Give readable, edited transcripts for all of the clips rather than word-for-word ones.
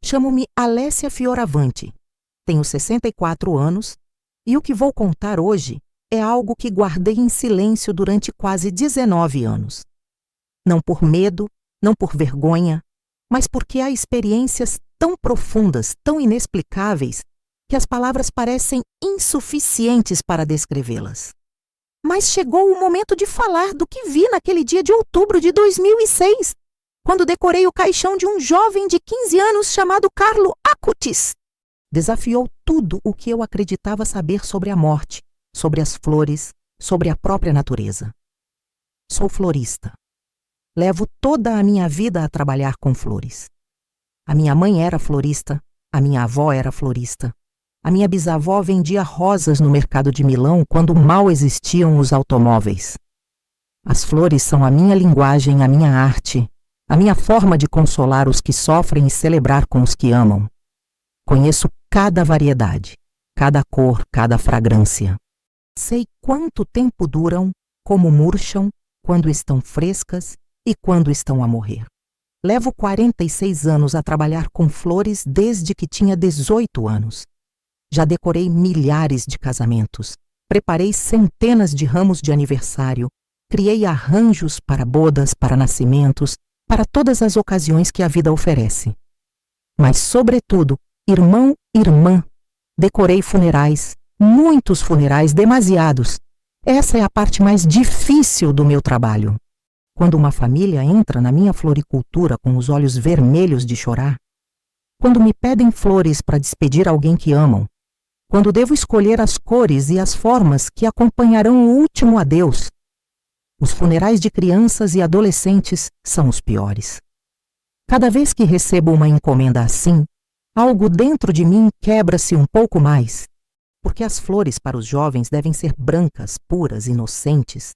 Chamo-me Alessia Fioravanti, tenho 64 anos e o que vou contar hoje é algo que guardei em silêncio durante quase 19 anos. Não por medo, não por vergonha, mas porque há experiências tão profundas, tão inexplicáveis, que as palavras parecem insuficientes para descrevê-las. Mas chegou o momento de falar do que vi naquele dia de outubro de 2006, quando decorei o caixão de um jovem de 15 anos chamado Carlo Acutis. Desafiou tudo o que eu acreditava saber sobre a morte, sobre as flores, sobre a própria natureza. Sou florista. Levo toda a minha vida a trabalhar com flores. A minha mãe era florista, a minha avó era florista. A minha bisavó vendia rosas no mercado de Milão quando mal existiam os automóveis. As flores são a minha linguagem, a minha arte, a minha forma de consolar os que sofrem e celebrar com os que amam. Conheço cada variedade, cada cor, cada fragrância. Sei quanto tempo duram, como murcham, quando estão frescas e quando estão a morrer. Levo 46 anos a trabalhar com flores desde que tinha 18 anos. Já decorei milhares de casamentos, preparei centenas de ramos de aniversário, criei arranjos para bodas, para nascimentos, para todas as ocasiões que a vida oferece. Mas, sobretudo, irmão e irmã, decorei funerais, muitos funerais, demasiados. Essa é a parte mais difícil do meu trabalho. Quando uma família entra na minha floricultura com os olhos vermelhos de chorar, quando me pedem flores para despedir alguém que amam, quando devo escolher as cores e as formas que acompanharão o último adeus, os funerais de crianças e adolescentes são os piores. Cada vez que recebo uma encomenda assim, algo dentro de mim quebra-se um pouco mais, porque as flores para os jovens devem ser brancas, puras, inocentes,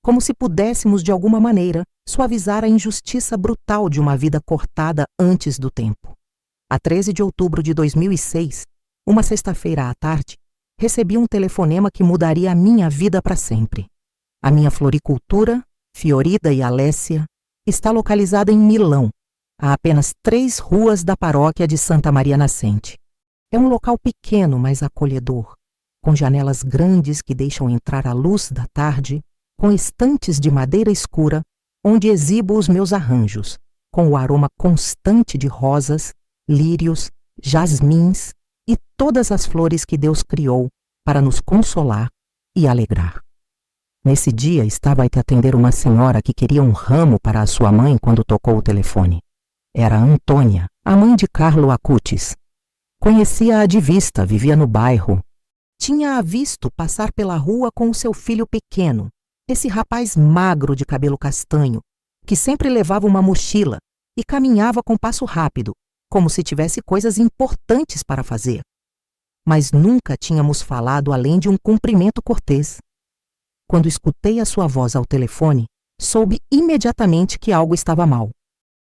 como se pudéssemos, de alguma maneira, suavizar a injustiça brutal de uma vida cortada antes do tempo. A 13 de outubro de 2006, uma sexta-feira à tarde, recebi um telefonema que mudaria a minha vida para sempre. A minha floricultura, Fiorida e Alessia, está localizada em Milão, a apenas 3 ruas da paróquia de Santa Maria Nascente. É um local pequeno, mas acolhedor, com janelas grandes que deixam entrar a luz da tarde, com estantes de madeira escura, onde exibo os meus arranjos, com o aroma constante de rosas, lírios, jasmins e todas as flores que Deus criou para nos consolar e alegrar. Nesse dia estava a te atender uma senhora que queria um ramo para a sua mãe quando tocou o telefone. Era Antônia, a mãe de Carlo Acutis. Conhecia-a de vista, vivia no bairro. Tinha-a visto passar pela rua com o seu filho pequeno, esse rapaz magro de cabelo castanho, que sempre levava uma mochila e caminhava com passo rápido, como se tivesse coisas importantes para fazer. Mas nunca tínhamos falado além de um cumprimento cortês. Quando escutei a sua voz ao telefone, soube imediatamente que algo estava mal.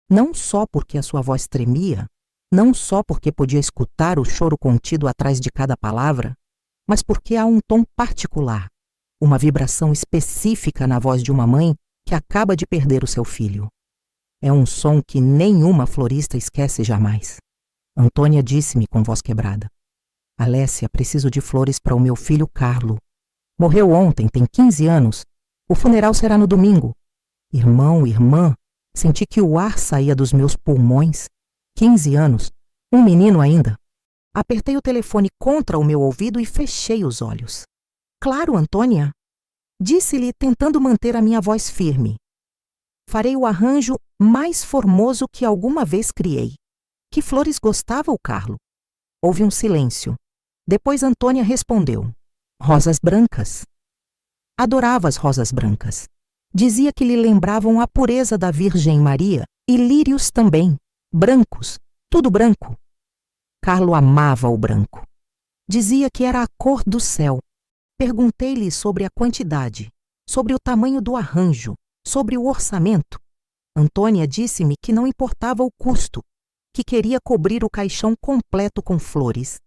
Não só porque a sua voz tremia, não só porque podia escutar o choro contido atrás de cada palavra, mas porque há um tom particular, uma vibração específica na voz de uma mãe que acaba de perder o seu filho. É um som que nenhuma florista esquece jamais. Antônia disse-me com voz quebrada: Alessia, preciso de flores para o meu filho Carlo. Morreu ontem, tem 15 anos. O funeral será no domingo. Irmão, irmã, senti que o ar saía dos meus pulmões. 15 anos, um menino ainda. Apertei o telefone contra o meu ouvido e fechei os olhos. Claro, Antônia, disse-lhe tentando manter a minha voz firme. Farei o arranjo mais formoso que alguma vez criei. Que flores gostava o Carlo? Houve um silêncio. Depois Antônia respondeu: rosas brancas. Adorava as rosas brancas. Dizia que lhe lembravam a pureza da Virgem Maria e lírios também, brancos, tudo branco. Carlo amava o branco. Dizia que era a cor do céu. Perguntei-lhe sobre a quantidade, sobre o tamanho do arranjo, sobre o orçamento. Antônia disse-me que não importava o custo, que queria cobrir o caixão completo com flores,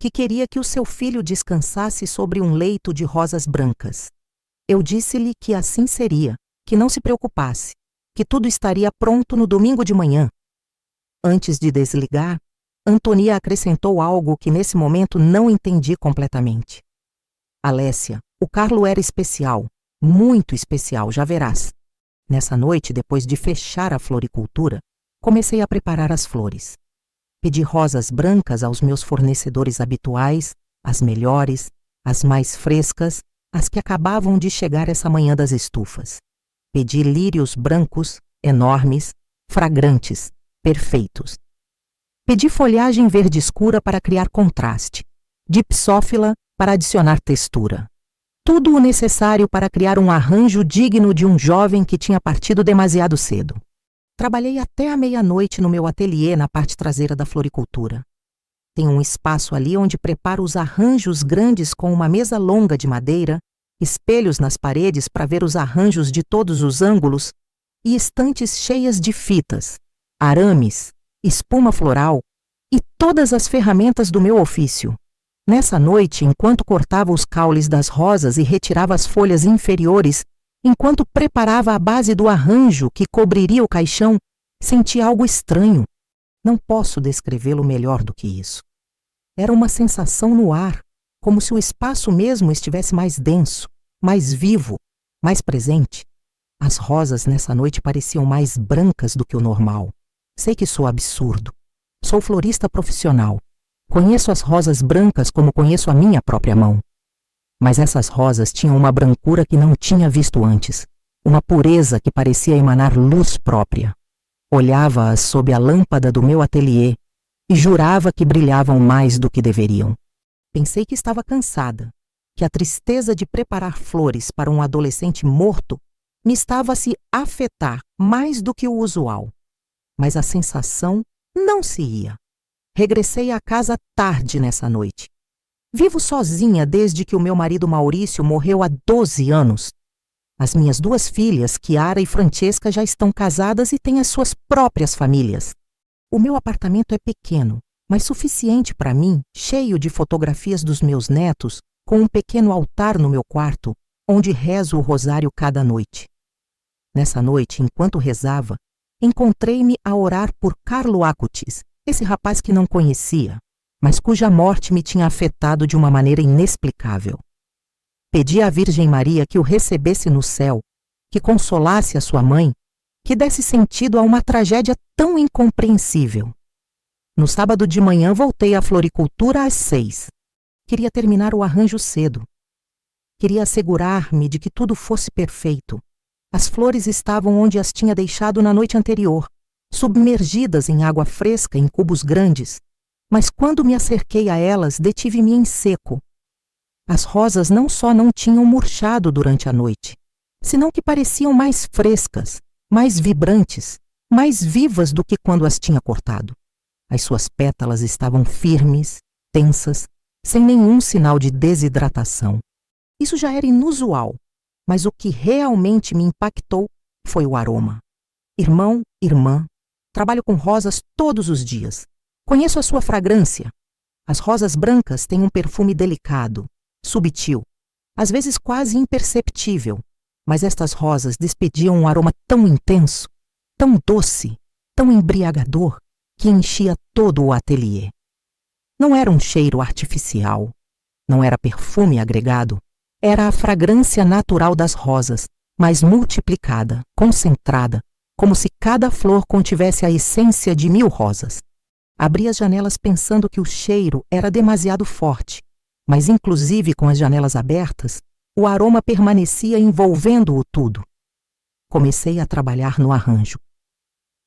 que queria que o seu filho descansasse sobre um leito de rosas brancas. Eu disse-lhe que assim seria, que não se preocupasse, que tudo estaria pronto no domingo de manhã. Antes de desligar, Antonia acrescentou algo que nesse momento não entendi completamente. Alécia, o Carlo era especial, muito especial, já verás. Nessa noite, depois de fechar a floricultura, comecei a preparar as flores. Pedi rosas brancas aos meus fornecedores habituais, as melhores, as mais frescas, as que acabavam de chegar essa manhã das estufas. Pedi lírios brancos, enormes, fragrantes, perfeitos. Pedi folhagem verde escura para criar contraste, dipsófila para adicionar textura. Tudo o necessário para criar um arranjo digno de um jovem que tinha partido demasiado cedo. Trabalhei até a meia-noite no meu ateliê na parte traseira da floricultura. Tem um espaço ali onde preparo os arranjos grandes com uma mesa longa de madeira, espelhos nas paredes para ver os arranjos de todos os ângulos e estantes cheias de fitas, arames, espuma floral e todas as ferramentas do meu ofício. Nessa noite, enquanto cortava os caules das rosas e retirava as folhas inferiores, enquanto preparava a base do arranjo que cobriria o caixão, senti algo estranho. Não posso descrevê-lo melhor do que isso. Era uma sensação no ar, como se o espaço mesmo estivesse mais denso, mais vivo, mais presente. As rosas nessa noite pareciam mais brancas do que o normal. Sei que sou absurdo. Sou florista profissional. Conheço as rosas brancas como conheço a minha própria mão. Mas essas rosas tinham uma brancura que não tinha visto antes, uma pureza que parecia emanar luz própria. Olhava-as sob a lâmpada do meu ateliê e jurava que brilhavam mais do que deveriam. Pensei que estava cansada, que a tristeza de preparar flores para um adolescente morto me estava a se afetar mais do que o usual. Mas a sensação não se ia. Regressei à casa tarde nessa noite. Vivo sozinha desde que o meu marido Maurício morreu há 12 anos. As minhas duas filhas, Chiara e Francesca, já estão casadas e têm as suas próprias famílias. O meu apartamento é pequeno, mas suficiente para mim, cheio de fotografias dos meus netos, com um pequeno altar no meu quarto, onde rezo o rosário cada noite. Nessa noite, enquanto rezava, encontrei-me a orar por Carlo Acutis, esse rapaz que não conhecia, mas cuja morte me tinha afetado de uma maneira inexplicável. Pedi à Virgem Maria que o recebesse no céu, que consolasse a sua mãe, que desse sentido a uma tragédia tão incompreensível. No sábado de manhã voltei à floricultura às 6. Queria terminar o arranjo cedo. Queria assegurar-me de que tudo fosse perfeito. As flores estavam onde as tinha deixado na noite anterior, submergidas em água fresca em cubos grandes, mas quando me acerquei a elas, detive-me em seco. As rosas não só não tinham murchado durante a noite, senão que pareciam mais frescas, mais vibrantes, mais vivas do que quando as tinha cortado. As suas pétalas estavam firmes, tensas, sem nenhum sinal de desidratação. Isso já era inusual, mas o que realmente me impactou foi o aroma. Irmão, irmã, trabalho com rosas todos os dias. Conheço a sua fragrância. As rosas brancas têm um perfume delicado, subtil, às vezes quase imperceptível, mas estas rosas despediam um aroma tão intenso, tão doce, tão embriagador, que enchia todo o ateliê. Não era um cheiro artificial, não era perfume agregado, era a fragrância natural das rosas, mas multiplicada, concentrada, como se cada flor contivesse a essência de 1000 rosas. Abri as janelas pensando que o cheiro era demasiado forte, mas inclusive com as janelas abertas, o aroma permanecia envolvendo-o tudo. Comecei a trabalhar no arranjo.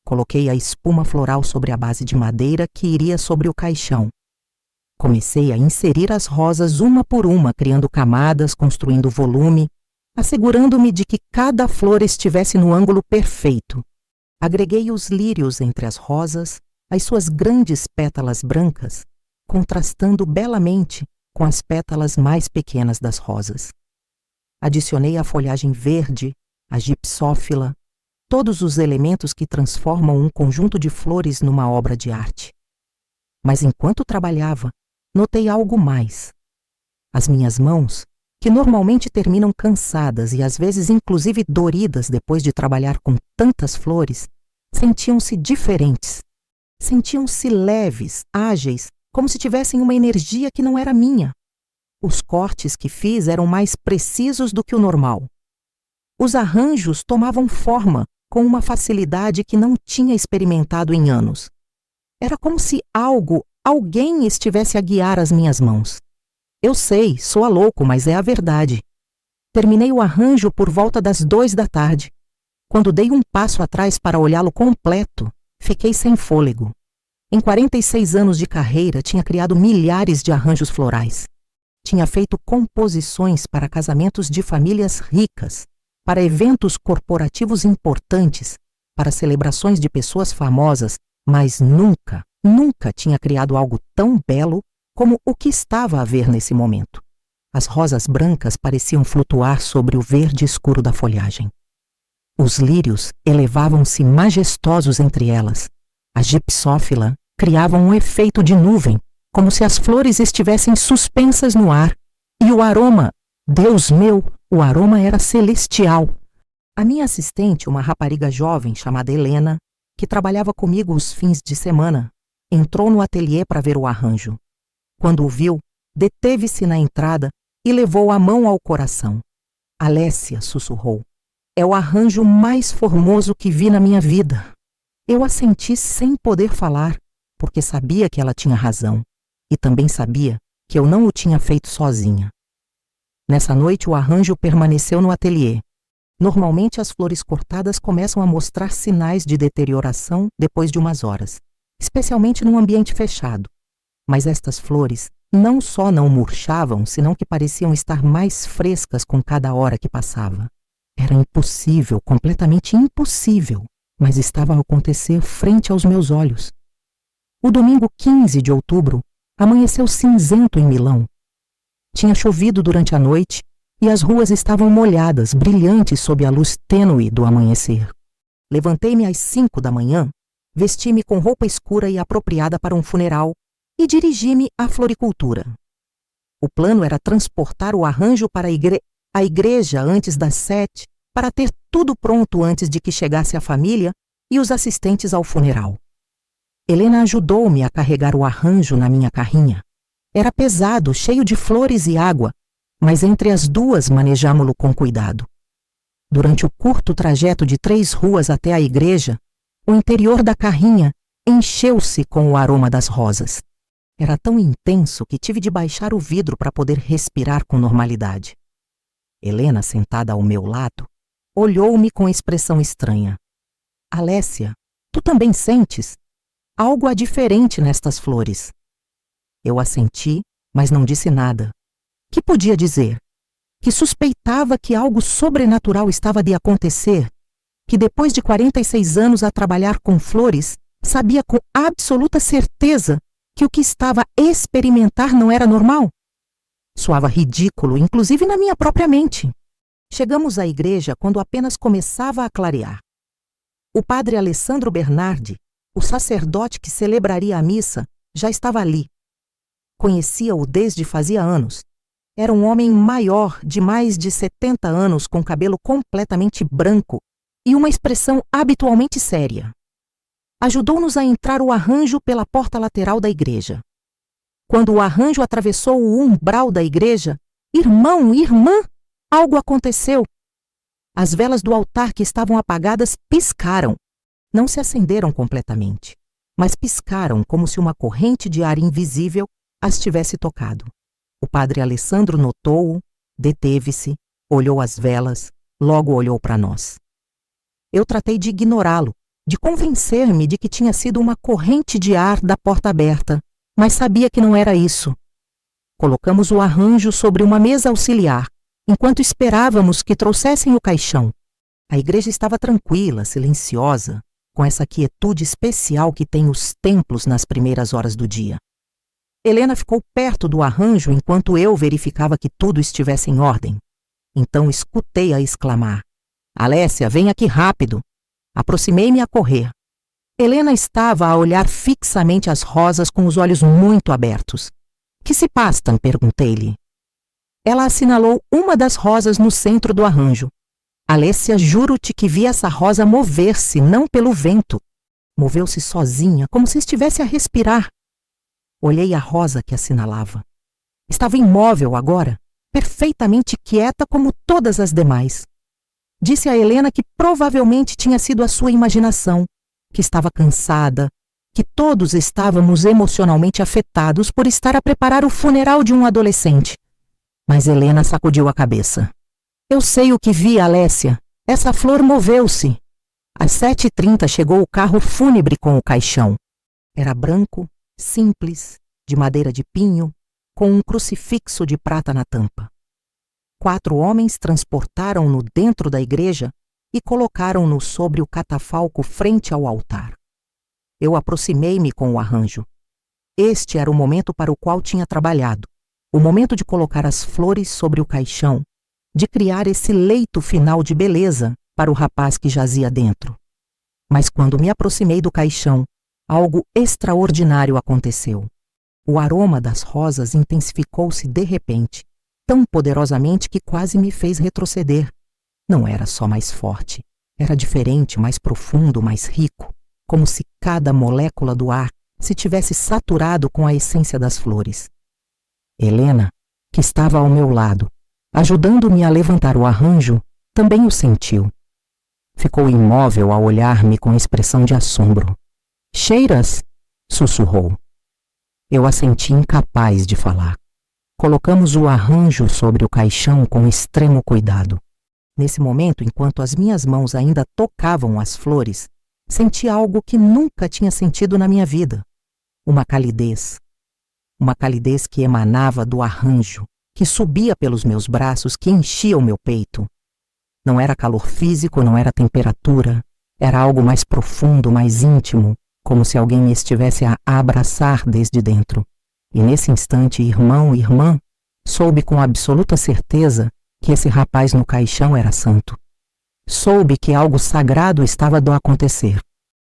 Coloquei a espuma floral sobre a base de madeira que iria sobre o caixão. Comecei a inserir as rosas uma por uma, criando camadas, construindo volume, assegurando-me de que cada flor estivesse no ângulo perfeito. Agreguei os lírios entre as rosas, as suas grandes pétalas brancas, contrastando belamente com as pétalas mais pequenas das rosas. Adicionei a folhagem verde, a gipsófila, todos os elementos que transformam um conjunto de flores numa obra de arte. Mas enquanto trabalhava, notei algo mais. As minhas mãos, que normalmente terminam cansadas e às vezes inclusive doridas depois de trabalhar com tantas flores, sentiam-se diferentes. Sentiam-se leves, ágeis, como se tivessem uma energia que não era minha. Os cortes que fiz eram mais precisos do que o normal. Os arranjos tomavam forma com uma facilidade que não tinha experimentado em anos. Era como se alguém estivesse a guiar as minhas mãos. Eu sei, soa louco, mas é a verdade. Terminei o arranjo por volta das 2 da tarde. Quando dei um passo atrás para olhá-lo completo, fiquei sem fôlego. Em 46 anos de carreira, tinha criado milhares de arranjos florais. Tinha feito composições para casamentos de famílias ricas, para eventos corporativos importantes, para celebrações de pessoas famosas, mas nunca tinha criado algo tão belo como o que estava a ver nesse momento. As rosas brancas pareciam flutuar sobre o verde escuro da folhagem. Os lírios elevavam-se majestosos entre elas. A gipsófila criava um efeito de nuvem, como se as flores estivessem suspensas no ar. E o aroma, Deus meu, o aroma era celestial. A minha assistente, uma rapariga jovem chamada Helena, que trabalhava comigo os fins de semana, entrou no ateliê para ver o arranjo. Quando o viu, deteve-se na entrada e levou a mão ao coração. Alessia, sussurrou, é o arranjo mais formoso que vi na minha vida. Eu assenti sem poder falar, porque sabia que ela tinha razão, e também sabia que eu não o tinha feito sozinha. Nessa noite o arranjo permaneceu no ateliê. Normalmente as flores cortadas começam a mostrar sinais de deterioração depois de umas horas, especialmente num ambiente fechado. Mas estas flores não só não murchavam, senão que pareciam estar mais frescas com cada hora que passava. Era impossível, completamente impossível, mas estava a acontecer frente aos meus olhos. O domingo 15 de outubro amanheceu cinzento em Milão. Tinha chovido durante a noite e as ruas estavam molhadas, brilhantes sob a luz tênue do amanhecer. Levantei-me às 5 da manhã, vesti-me com roupa escura e apropriada para um funeral e dirigi-me à floricultura. O plano era transportar o arranjo para a igreja antes das 7, para ter tudo pronto antes de que chegasse a família e os assistentes ao funeral. Helena ajudou-me a carregar o arranjo na minha carrinha. Era pesado, cheio de flores e água, mas entre as duas manejámo-lo com cuidado. Durante o curto trajeto de 3 ruas até a igreja, o interior da carrinha encheu-se com o aroma das rosas. Era tão intenso que tive de baixar o vidro para poder respirar com normalidade. Helena, sentada ao meu lado, olhou-me com expressão estranha. Alessia, tu também sentes? Algo há diferente nestas flores. Eu assenti, mas não disse nada. Que podia dizer? Que suspeitava que algo sobrenatural estava de acontecer, que depois de 46 anos a trabalhar com flores, sabia com absoluta certeza que o que estava a experimentar não era normal? Soava ridículo, inclusive na minha própria mente. Chegamos à igreja quando apenas começava a clarear. O padre Alessandro Bernardi, o sacerdote que celebraria a missa, já estava ali. Conhecia-o desde fazia anos. Era um homem maior, de mais de 70 anos, com cabelo completamente branco e uma expressão habitualmente séria. Ajudou-nos a entrar o arranjo pela porta lateral da igreja. Quando o arranjo atravessou o umbral da igreja, irmão, irmã, algo aconteceu. As velas do altar que estavam apagadas piscaram. Não se acenderam completamente, mas piscaram como se uma corrente de ar invisível as tivesse tocado. O padre Alessandro notou-o, deteve-se, olhou as velas, logo olhou para nós. Eu tratei de ignorá-lo, de convencer-me de que tinha sido uma corrente de ar da porta aberta, mas sabia que não era isso. Colocamos o arranjo sobre uma mesa auxiliar, enquanto esperávamos que trouxessem o caixão. A igreja estava tranquila, silenciosa, com essa quietude especial que tem os templos nas primeiras horas do dia. Helena ficou perto do arranjo enquanto eu verificava que tudo estivesse em ordem. Então escutei-a exclamar: Alessia, vem aqui rápido! Aproximei-me a correr. Helena estava a olhar fixamente as rosas com os olhos muito abertos. Que se passa? Perguntei-lhe. Ela assinalou uma das rosas no centro do arranjo. Alessia, juro-te que vi essa rosa mover-se, não pelo vento. Moveu-se sozinha, como se estivesse a respirar. Olhei a rosa que assinalava. Estava imóvel agora, perfeitamente quieta como todas as demais. Disse a Helena que provavelmente tinha sido a sua imaginação, que estava cansada, que todos estávamos emocionalmente afetados por estar a preparar o funeral de um adolescente. Mas Helena sacudiu a cabeça. Eu sei o que vi, Alessia. Essa flor moveu-se. Às 7h30 chegou o carro fúnebre com o caixão. Era branco, simples, de madeira de pinho, com um crucifixo de prata na tampa. 4 homens transportaram-no dentro da igreja e colocaram-no sobre o catafalco frente ao altar. Eu aproximei-me com o arranjo. Este era o momento para o qual tinha trabalhado, o momento de colocar as flores sobre o caixão, de criar esse leito final de beleza para o rapaz que jazia dentro. Mas quando me aproximei do caixão, algo extraordinário aconteceu. O aroma das rosas intensificou-se de repente, tão poderosamente que quase me fez retroceder. Não era só mais forte, era diferente, mais profundo, mais rico, como se cada molécula do ar se tivesse saturado com a essência das flores. Helena, que estava ao meu lado, ajudando-me a levantar o arranjo, também o sentiu. Ficou imóvel a olhar-me com expressão de assombro. Cheiras? Sussurrou. Eu assenti incapaz de falar. Colocamos o arranjo sobre o caixão com extremo cuidado. Nesse momento, enquanto as minhas mãos ainda tocavam as flores, senti algo que nunca tinha sentido na minha vida. Uma calidez. Uma calidez que emanava do arranjo, que subia pelos meus braços, que enchia o meu peito. Não era calor físico, não era temperatura. Era algo mais profundo, mais íntimo, como se alguém me estivesse a abraçar desde dentro. E nesse instante, irmão e irmã, soube com absoluta certeza que esse rapaz no caixão era santo. Soube que algo sagrado estava a acontecer.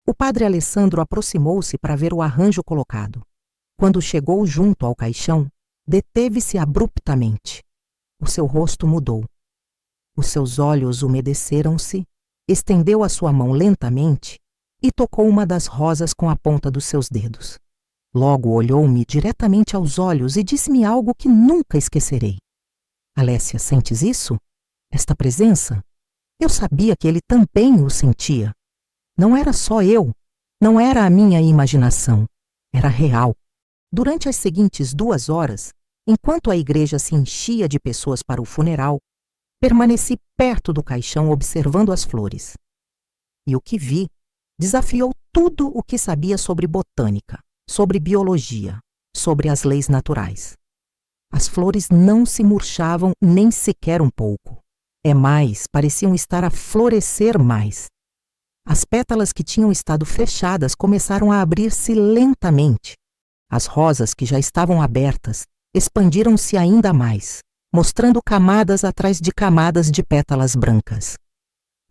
O padre Alessandro aproximou-se para ver o arranjo colocado. Quando chegou junto ao caixão, deteve-se abruptamente. O seu rosto mudou. Os seus olhos umedeceram-se, estendeu a sua mão lentamente e tocou uma das rosas com a ponta dos seus dedos. Logo olhou-me diretamente aos olhos e disse-me algo que nunca esquecerei. Alessia, sentes isso? Esta presença? Eu sabia que ele também o sentia. Não era só eu, não era a minha imaginação, era real. Durante as seguintes 2 horas, enquanto a igreja se enchia de pessoas para o funeral, permaneci perto do caixão observando as flores. E o que vi desafiou tudo o que sabia sobre botânica, sobre biologia, sobre as leis naturais. As flores não se murchavam nem sequer um pouco. É mais, pareciam estar a florescer mais. As pétalas que tinham estado fechadas começaram a abrir-se lentamente. As rosas que já estavam abertas expandiram-se ainda mais, mostrando camadas atrás de camadas de pétalas brancas.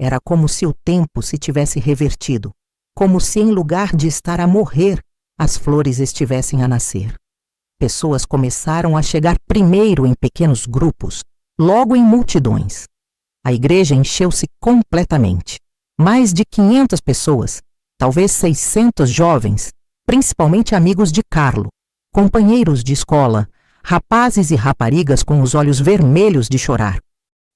Era como se o tempo se tivesse revertido, como se em lugar de estar a morrer, as flores estivessem a nascer. Pessoas começaram a chegar primeiro em pequenos grupos, logo em multidões. A igreja encheu-se completamente. Mais de 500 pessoas, talvez 600 jovens, principalmente amigos de Carlo, companheiros de escola, rapazes e raparigas com os olhos vermelhos de chorar,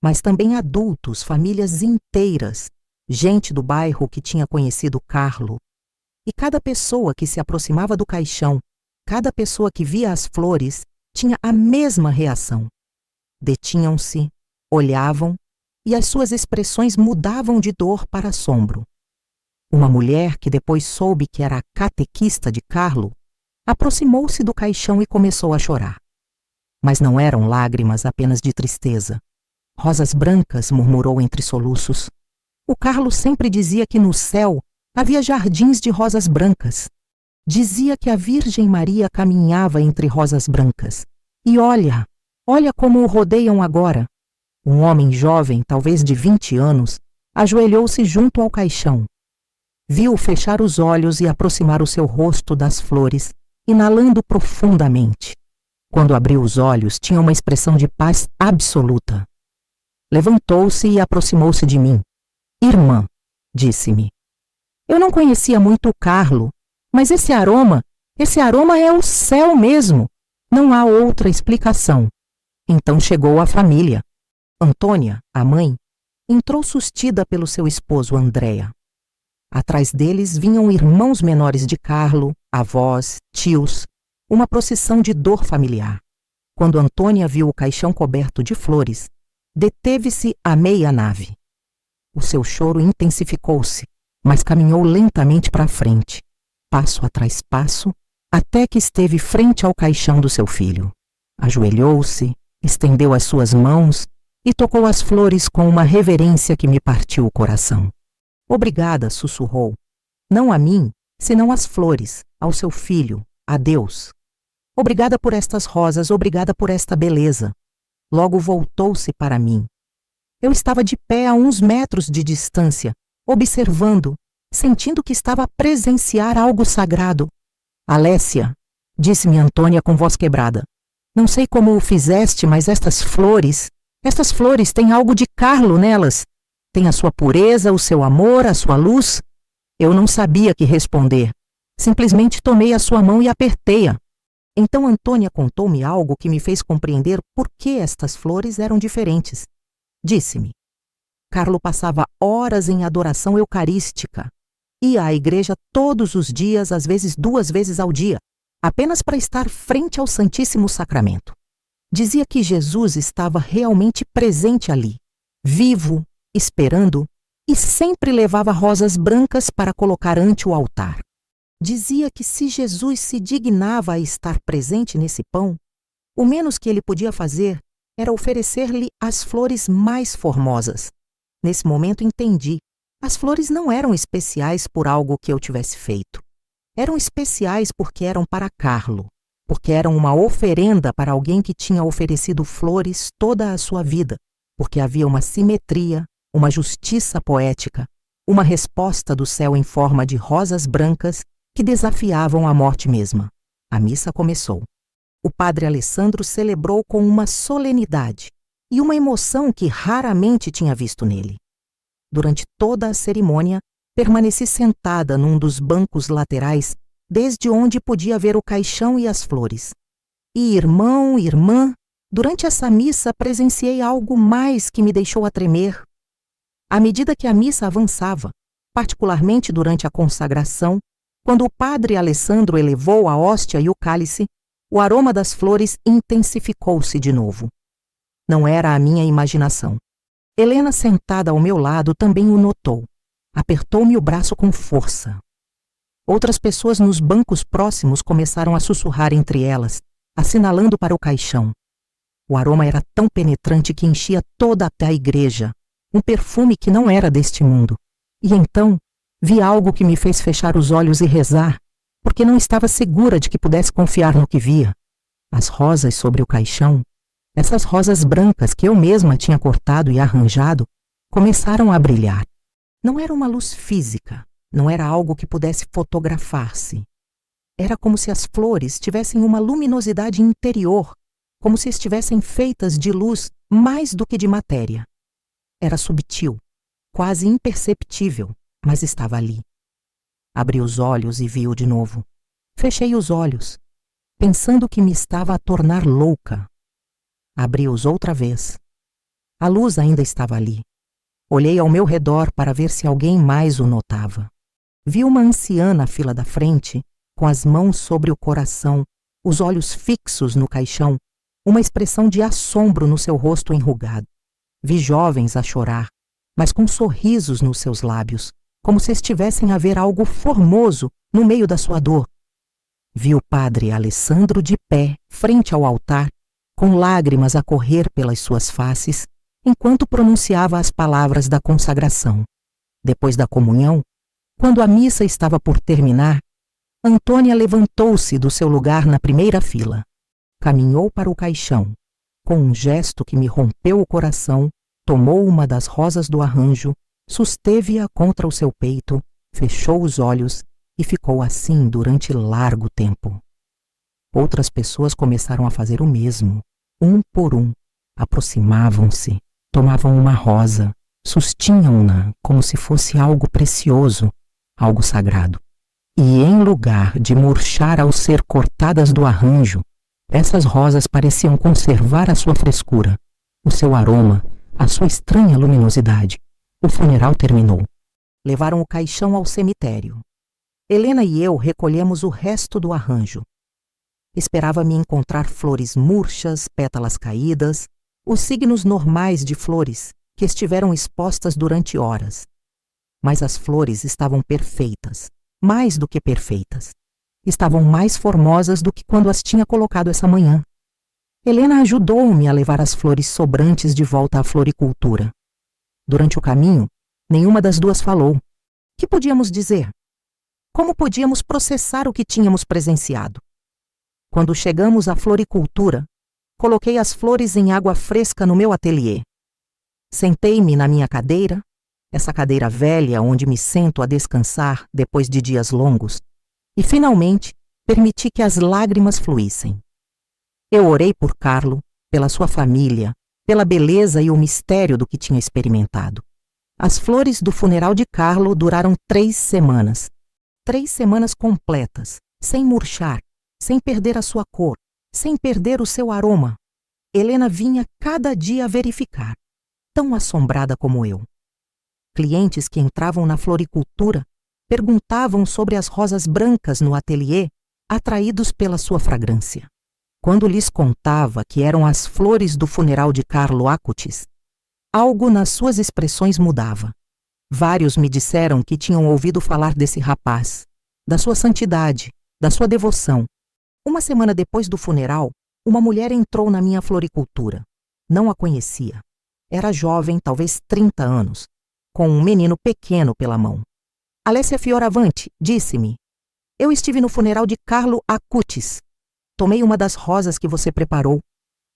mas também adultos, famílias inteiras, gente do bairro que tinha conhecido Carlo. E cada pessoa que se aproximava do caixão, cada pessoa que via as flores, tinha a mesma reação. Detinham-se, olhavam, e as suas expressões mudavam de dor para assombro. Uma mulher, que depois soube que era a catequista de Carlo, aproximou-se do caixão e começou a chorar. Mas não eram lágrimas apenas de tristeza. Rosas brancas, murmurou entre soluços. O Carlo sempre dizia que no céu havia jardins de rosas brancas. Dizia que a Virgem Maria caminhava entre rosas brancas. E olha como o rodeiam agora. Um homem jovem, talvez de 20 anos, ajoelhou-se junto ao caixão. Viu fechar os olhos e aproximar o seu rosto das flores, inalando profundamente. Quando abriu os olhos, tinha uma expressão de paz absoluta. Levantou-se e aproximou-se de mim. Irmã, disse-me. Eu não conhecia muito o Carlo, mas esse aroma é o céu mesmo. Não há outra explicação. Então chegou a família. Antônia, a mãe, entrou sustida pelo seu esposo Andréa. Atrás deles vinham irmãos menores de Carlo, avós, tios, uma procissão de dor familiar. Quando Antônia viu o caixão coberto de flores, deteve-se à meia nave. O seu choro intensificou-se, mas caminhou lentamente para a frente, passo atrás passo, até que esteve frente ao caixão do seu filho. Ajoelhou-se, estendeu as suas mãos e tocou as flores com uma reverência que me partiu o coração. Obrigada, sussurrou. Não a mim, senão às flores, ao seu filho, a Deus. Obrigada por estas rosas, obrigada por esta beleza. Logo voltou-se para mim. Eu estava de pé a uns metros de distância, observando, sentindo que estava a presenciar algo sagrado. Alessia, disse-me Antônia com voz quebrada, não sei como o fizeste, mas estas flores têm algo de Carlo nelas. Tem a sua pureza, o seu amor, a sua luz. Eu não sabia que responder. Simplesmente tomei a sua mão e apertei-a. Então Antônia contou-me algo que me fez compreender por que estas flores eram diferentes. Disse-me: Carlo passava horas em adoração eucarística. Ia à igreja todos os dias, às vezes 2 vezes ao dia, apenas para estar frente ao Santíssimo Sacramento. Dizia que Jesus estava realmente presente ali, vivo, esperando, e sempre levava rosas brancas para colocar ante o altar. Dizia que se Jesus se dignava a estar presente nesse pão, o menos que ele podia fazer era oferecer-lhe as flores mais formosas. Nesse momento entendi. As flores não eram especiais por algo que eu tivesse feito. Eram especiais porque eram para Carlo, porque eram uma oferenda para alguém que tinha oferecido flores toda a sua vida, porque havia uma simetria, uma justiça poética, uma resposta do céu em forma de rosas brancas que desafiavam a morte mesma. A missa começou. O padre Alessandro celebrou com uma solenidade e uma emoção que raramente tinha visto nele. Durante toda a cerimônia, permaneci sentada num dos bancos laterais, desde onde podia ver o caixão e as flores. E irmão, irmã, durante essa missa presenciei algo mais que me deixou a tremer. À medida que a missa avançava, particularmente durante a consagração, quando o padre Alessandro elevou a hóstia e o cálice, o aroma das flores intensificou-se de novo. Não era a minha imaginação. Helena, sentada ao meu lado, também o notou. Apertou-me o braço com força. Outras pessoas nos bancos próximos começaram a sussurrar entre elas, assinalando para o caixão. O aroma era tão penetrante que enchia toda a igreja, um perfume que não era deste mundo. E então, vi algo que me fez fechar os olhos e rezar, porque não estava segura de que pudesse confiar no que via. As rosas sobre o caixão, essas rosas brancas que eu mesma tinha cortado e arranjado, começaram a brilhar. Não era uma luz física, não era algo que pudesse fotografar-se. Era como se as flores tivessem uma luminosidade interior, como se estivessem feitas de luz mais do que de matéria. Era subtil, quase imperceptível, mas estava ali. Abri os olhos e vi-o de novo. Fechei os olhos, pensando que me estava a tornar louca. Abri-os outra vez. A luz ainda estava ali. Olhei ao meu redor para ver se alguém mais o notava. Vi uma anciã na fila da frente, com as mãos sobre o coração, os olhos fixos no caixão, uma expressão de assombro no seu rosto enrugado. Vi jovens a chorar, mas com sorrisos nos seus lábios, como se estivessem a ver algo formoso no meio da sua dor. Vi o padre Alessandro de pé, frente ao altar, com lágrimas a correr pelas suas faces, enquanto pronunciava as palavras da consagração. Depois da comunhão, quando a missa estava por terminar, Antônia levantou-se do seu lugar na primeira fila. Caminhou para o caixão. Com um gesto que me rompeu o coração, tomou uma das rosas do arranjo, susteve-a contra o seu peito, fechou os olhos e ficou assim durante largo tempo. Outras pessoas começaram a fazer o mesmo, um por um. Aproximavam-se, tomavam uma rosa, sustinham-na como se fosse algo precioso, algo sagrado. E em lugar de murchar ao ser cortadas do arranjo, essas rosas pareciam conservar a sua frescura, o seu aroma, a sua estranha luminosidade. O funeral terminou. Levaram o caixão ao cemitério. Helena e eu recolhemos o resto do arranjo. Esperava-me encontrar flores murchas, pétalas caídas, os signos normais de flores que estiveram expostas durante horas. Mas as flores estavam perfeitas, mais do que perfeitas. Estavam mais formosas do que quando as tinha colocado essa manhã. Helena ajudou-me a levar as flores sobrantes de volta à floricultura. Durante o caminho, nenhuma das duas falou. Que podíamos dizer? Como podíamos processar o que tínhamos presenciado? Quando chegamos à floricultura, coloquei as flores em água fresca no meu ateliê. Sentei-me na minha cadeira, essa cadeira velha onde me sento a descansar depois de dias longos, e finalmente permiti que as lágrimas fluíssem. Eu orei por Carlo, pela sua família, pela beleza e o mistério do que tinha experimentado. As flores do funeral de Carlo duraram 3 semanas. 3 semanas completas, sem murchar, sem perder a sua cor, sem perder o seu aroma. Helena vinha cada dia a verificar, tão assombrada como eu. Clientes que entravam na floricultura perguntavam sobre as rosas brancas no ateliê, atraídos pela sua fragrância. Quando lhes contava que eram as flores do funeral de Carlo Acutis, algo nas suas expressões mudava. Vários me disseram que tinham ouvido falar desse rapaz, da sua santidade, da sua devoção. Uma semana depois do funeral, uma mulher entrou na minha floricultura. Não a conhecia. Era jovem, talvez 30 anos, com um menino pequeno pela mão. Alessia Fioravanti, disse-me, eu estive no funeral de Carlo Acutis. Tomei uma das rosas que você preparou.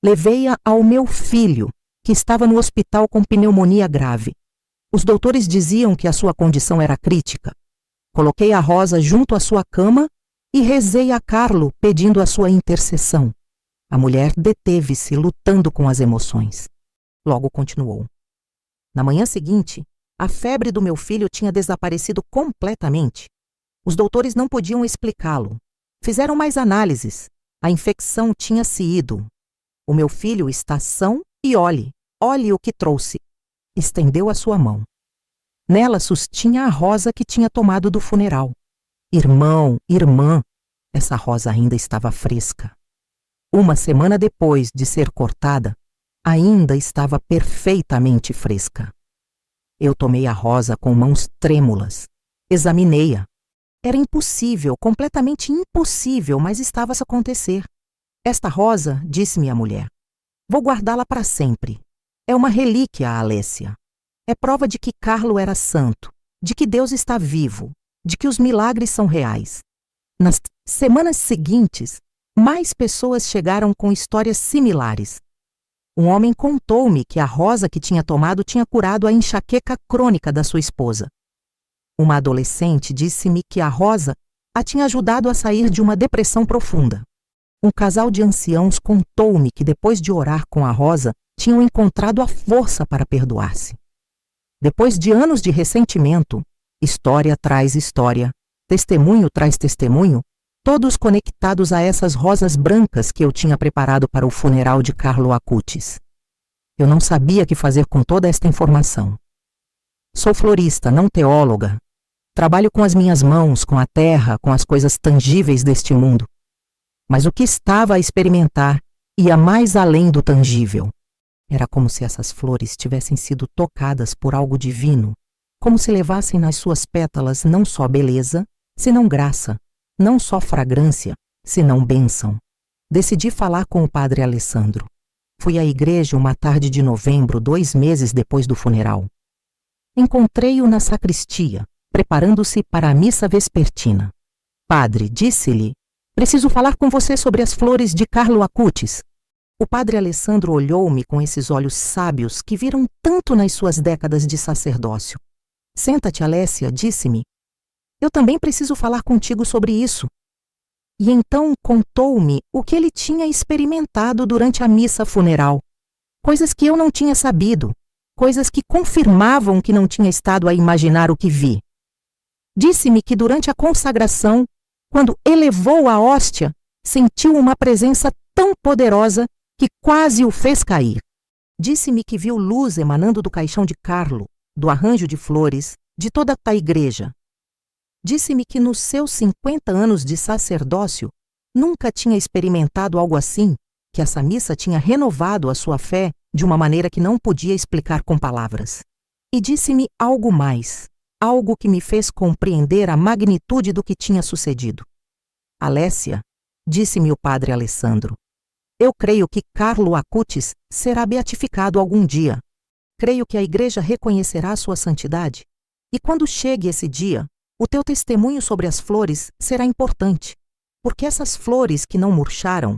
Levei-a ao meu filho, que estava no hospital com pneumonia grave. Os doutores diziam que a sua condição era crítica. Coloquei a rosa junto à sua cama e rezei a Carlo pedindo a sua intercessão. A mulher deteve-se, lutando com as emoções. Logo continuou. Na manhã seguinte, a febre do meu filho tinha desaparecido completamente. Os doutores não podiam explicá-lo. Fizeram mais análises. A infecção tinha se ido. O meu filho está são e olhe o que trouxe. Estendeu a sua mão. Nela sustinha a rosa que tinha tomado do funeral. Irmão, irmã, essa rosa ainda estava fresca. Uma semana depois de ser cortada, ainda estava perfeitamente fresca. Eu tomei a rosa com mãos trêmulas. Examinei-a. Era impossível, completamente impossível, mas estava a acontecer. Esta rosa, disse-me a mulher, vou guardá-la para sempre. É uma relíquia, Alessia. É prova de que Carlo era santo, de que Deus está vivo, de que os milagres são reais. Nas semanas seguintes, mais pessoas chegaram com histórias similares. Um homem contou-me que a rosa que tinha tomado tinha curado a enxaqueca crônica da sua esposa. Uma adolescente disse-me que a rosa a tinha ajudado a sair de uma depressão profunda. Um casal de anciãos contou-me que depois de orar com a rosa, tinham encontrado a força para perdoar-se. Depois de anos de ressentimento, história traz história, testemunho traz testemunho, todos conectados a essas rosas brancas que eu tinha preparado para o funeral de Carlo Acutis. Eu não sabia o que fazer com toda esta informação. Sou florista, não teóloga. Trabalho com as minhas mãos, com a terra, com as coisas tangíveis deste mundo. Mas o que estava a experimentar ia mais além do tangível. Era como se essas flores tivessem sido tocadas por algo divino, como se levassem nas suas pétalas não só beleza, senão graça, não só fragrância, senão bênção. Decidi falar com o padre Alessandro. Fui à igreja uma tarde de novembro, 2 meses depois do funeral. Encontrei-o na sacristia, preparando-se para a missa vespertina. Padre, disse-lhe, preciso falar com você sobre as flores de Carlo Acutis. O padre Alessandro olhou-me com esses olhos sábios que viram tanto nas suas décadas de sacerdócio. Senta-te, Alessia, disse-me. Eu também preciso falar contigo sobre isso. E então contou-me o que ele tinha experimentado durante a missa funeral. Coisas que eu não tinha sabido, coisas que confirmavam que não tinha estado a imaginar o que vi. Disse-me que durante a consagração, quando elevou a hóstia, sentiu uma presença tão poderosa que quase o fez cair. Disse-me que viu luz emanando do caixão de Carlo, do arranjo de flores, de toda a igreja. Disse-me que nos seus 50 anos de sacerdócio nunca tinha experimentado algo assim, que essa missa tinha renovado a sua fé de uma maneira que não podia explicar com palavras. E disse-me algo mais, algo que me fez compreender a magnitude do que tinha sucedido. Alessia, disse-me o padre Alessandro, eu creio que Carlo Acutis será beatificado algum dia. Creio que a igreja reconhecerá sua santidade. E quando chegue esse dia, o teu testemunho sobre as flores será importante, porque essas flores que não murcharam,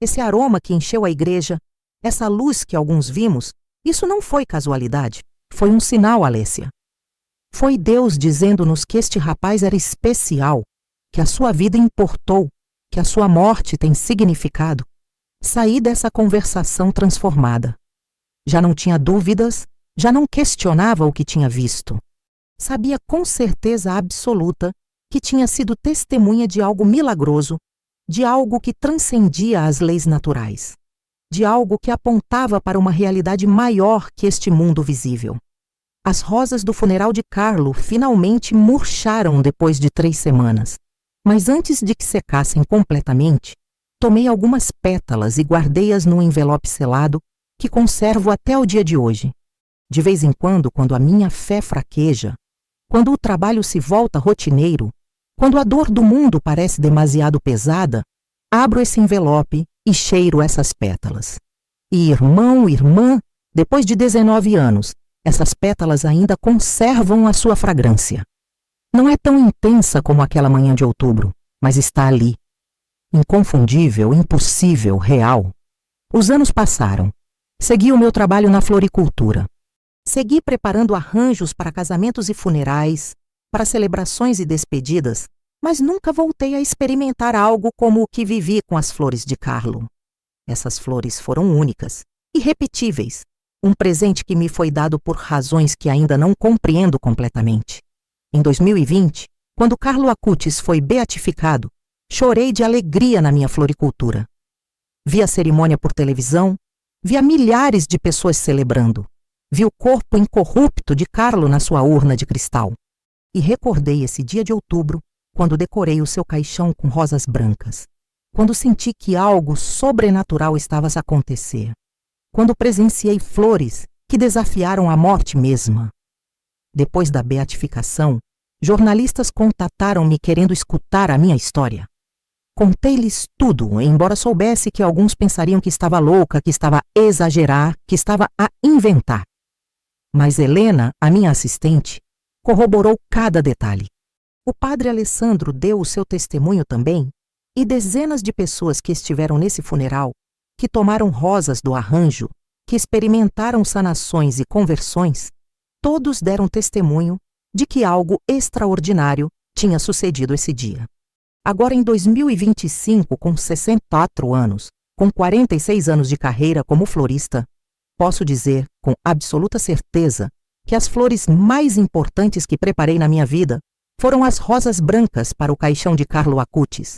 esse aroma que encheu a igreja, essa luz que alguns vimos, isso não foi casualidade, foi um sinal, Alessia. Foi Deus dizendo-nos que este rapaz era especial, que a sua vida importou, que a sua morte tem significado. Saí dessa conversação transformada. Já não tinha dúvidas, já não questionava o que tinha visto. Sabia com certeza absoluta que tinha sido testemunha de algo milagroso, de algo que transcendia as leis naturais, de algo que apontava para uma realidade maior que este mundo visível. As rosas do funeral de Carlo finalmente murcharam depois de 3 semanas, mas antes de que secassem completamente, tomei algumas pétalas e guardei-as num envelope selado que conservo até o dia de hoje. De vez em quando a minha fé fraqueja, quando o trabalho se volta rotineiro, quando a dor do mundo parece demasiado pesada, abro esse envelope e cheiro essas pétalas. E irmão, irmã, depois de 19 anos, essas pétalas ainda conservam a sua fragrância. Não é tão intensa como aquela manhã de outubro, mas está ali. Inconfundível, impossível, real. Os anos passaram. Segui o meu trabalho na floricultura. Segui preparando arranjos para casamentos e funerais, para celebrações e despedidas, mas nunca voltei a experimentar algo como o que vivi com as flores de Carlo. Essas flores foram únicas, irrepetíveis, um presente que me foi dado por razões que ainda não compreendo completamente. Em 2020, quando Carlo Acutis foi beatificado, chorei de alegria na minha floricultura. Vi a cerimônia por televisão, vi milhares de pessoas celebrando, vi o corpo incorrupto de Carlo na sua urna de cristal. E recordei esse dia de outubro, quando decorei o seu caixão com rosas brancas, quando senti que algo sobrenatural estava a acontecer, quando presenciei flores que desafiaram a morte mesma. Depois da beatificação, jornalistas contataram-me querendo escutar a minha história. Contei-lhes tudo, embora soubesse que alguns pensariam que estava louca, que estava a exagerar, que estava a inventar. Mas Helena, a minha assistente, corroborou cada detalhe. O padre Alessandro deu o seu testemunho também, e dezenas de pessoas que estiveram nesse funeral, que tomaram rosas do arranjo, que experimentaram sanações e conversões, todos deram testemunho de que algo extraordinário tinha sucedido esse dia. Agora, em 2025, com 64 anos, com 46 anos de carreira como florista, posso dizer com absoluta certeza que as flores mais importantes que preparei na minha vida foram as rosas brancas para o caixão de Carlo Acutis.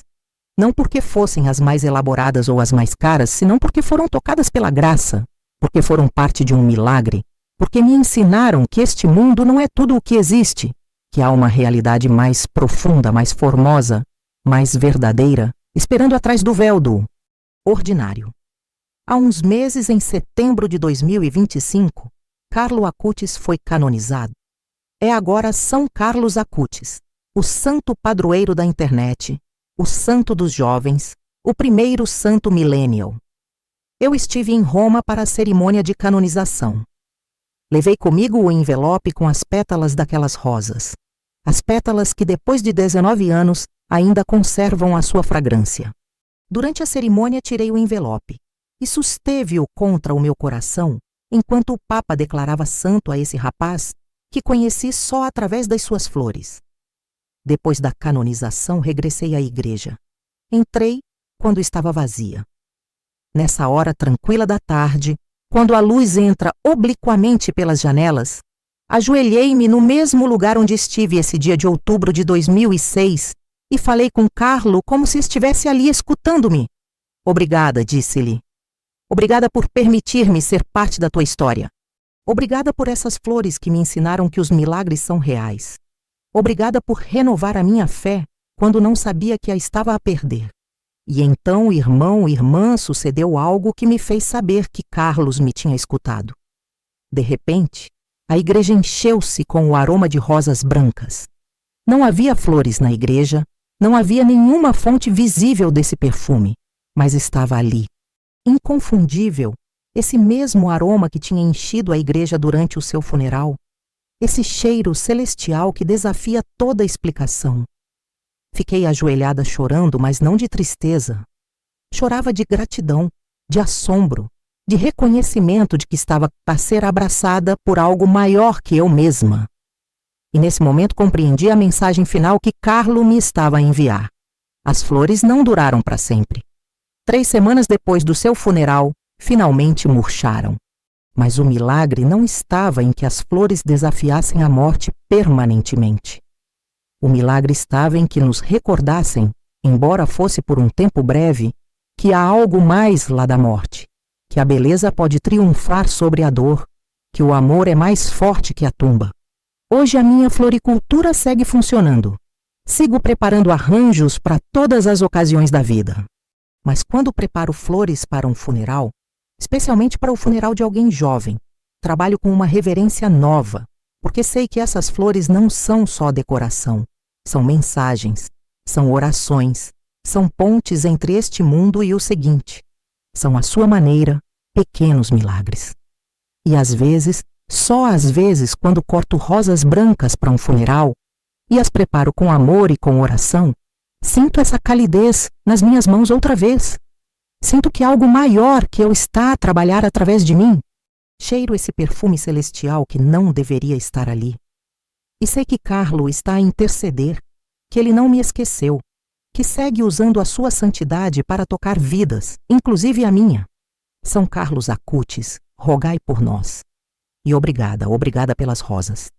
Não porque fossem as mais elaboradas ou as mais caras, senão porque foram tocadas pela graça, porque foram parte de um milagre, porque me ensinaram que este mundo não é tudo o que existe, que há uma realidade mais profunda, mais formosa, mais verdadeira, esperando atrás do véu do ordinário. Há uns meses, em setembro de 2025, Carlo Acutis foi canonizado. É agora São Carlos Acutis, o santo padroeiro da internet, o santo dos jovens, o primeiro santo millennial. Eu estive em Roma para a cerimônia de canonização. Levei comigo o envelope com as pétalas daquelas rosas. As pétalas que, depois de 19 anos, ainda conservam a sua fragrância. Durante a cerimônia, tirei o envelope e susteve-o contra o meu coração, enquanto o Papa declarava santo a esse rapaz que conheci só através das suas flores. Depois da canonização, regressei à igreja. Entrei quando estava vazia. Nessa hora tranquila da tarde, quando a luz entra obliquamente pelas janelas, Ajoelhei-me no mesmo lugar onde estive esse dia de outubro de 2006 e falei com Carlo como se estivesse ali escutando-me. Obrigada, disse-lhe. Obrigada por permitir-me ser parte da tua história. Obrigada por essas flores que me ensinaram que os milagres são reais. Obrigada por renovar a minha fé quando não sabia que a estava a perder. E então, irmão e irmã, sucedeu algo que me fez saber que Carlos me tinha escutado. De repente, a igreja encheu-se com o aroma de rosas brancas. Não havia flores na igreja, não havia nenhuma fonte visível desse perfume, mas estava ali, inconfundível, esse mesmo aroma que tinha enchido a igreja durante o seu funeral, esse cheiro celestial que desafia toda explicação. Fiquei ajoelhada chorando, mas não de tristeza. Chorava de gratidão, de assombro, de reconhecimento de que estava a ser abraçada por algo maior que eu mesma. E nesse momento compreendi a mensagem final que Carlo me estava a enviar. As flores não duraram para sempre. 3 semanas depois do seu funeral, finalmente murcharam. Mas o milagre não estava em que as flores desafiassem a morte permanentemente. O milagre estava em que nos recordassem, embora fosse por um tempo breve, que há algo mais lá da morte, que a beleza pode triunfar sobre a dor, que o amor é mais forte que a tumba. Hoje a minha floricultura segue funcionando. Sigo preparando arranjos para todas as ocasiões da vida. Mas quando preparo flores para um funeral, especialmente para o funeral de alguém jovem, trabalho com uma reverência nova, porque sei que essas flores não são só decoração, são mensagens, são orações, são pontes entre este mundo e o seguinte. São, à sua maneira, pequenos milagres. E às vezes, só às vezes, quando corto rosas brancas para um funeral e as preparo com amor e com oração, sinto essa calidez nas minhas mãos outra vez. Sinto que algo maior que eu está a trabalhar através de mim. Cheiro esse perfume celestial que não deveria estar ali. E sei que Carlo está a interceder, que ele não me esqueceu, que segue usando a sua santidade para tocar vidas, inclusive a minha. São Carlos Acutis, rogai por nós. E obrigada, obrigada pelas rosas.